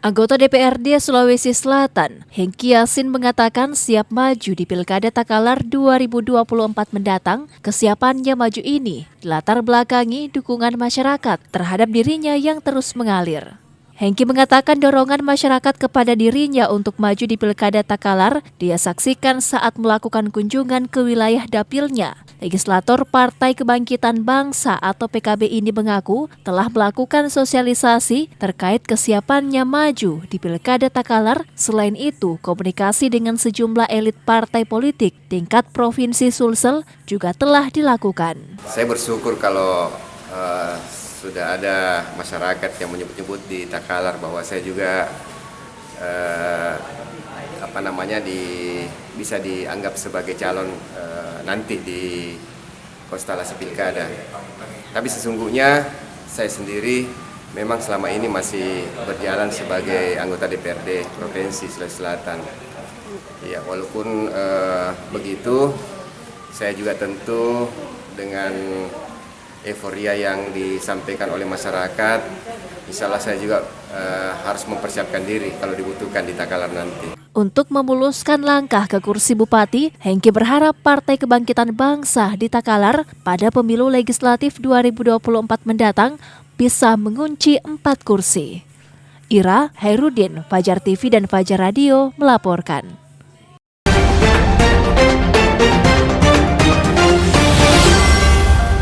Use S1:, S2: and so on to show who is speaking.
S1: Anggota DPRD Sulawesi Selatan, Hengki Yasin mengatakan siap maju di Pilkada Takalar 2024 mendatang. Kesiapannya maju ini dilatar belakangi dukungan masyarakat terhadap dirinya yang terus mengalir. Hengki mengatakan dorongan masyarakat kepada dirinya untuk maju di Pilkada Takalar dia saksikan saat melakukan kunjungan ke wilayah dapilnya. Legislator Partai Kebangkitan Bangsa atau PKB ini mengaku telah melakukan sosialisasi terkait kesiapannya maju di Pilkada Takalar. Selain itu, komunikasi dengan sejumlah elit partai politik tingkat Provinsi Sulsel juga telah dilakukan.
S2: Saya bersyukur kalau sudah ada masyarakat yang menyebut-nyebut di Takalar bahwa saya juga bisa dianggap sebagai calon nanti di konstelasi pilkada. Tapi sesungguhnya saya sendiri memang selama ini masih berjalan sebagai anggota DPRD Provinsi Sulawesi Selatan. Ya, walaupun begitu, saya juga tentu dengan euforia yang disampaikan oleh masyarakat, insya Allah saya juga harus mempersiapkan diri kalau dibutuhkan di Takalar nanti.
S1: Untuk memuluskan langkah ke kursi bupati, Hengki berharap Partai Kebangkitan Bangsa di Takalar pada pemilu legislatif 2024 mendatang bisa mengunci 4 kursi. Ira Hairudin, Fajar TV dan Fajar Radio melaporkan.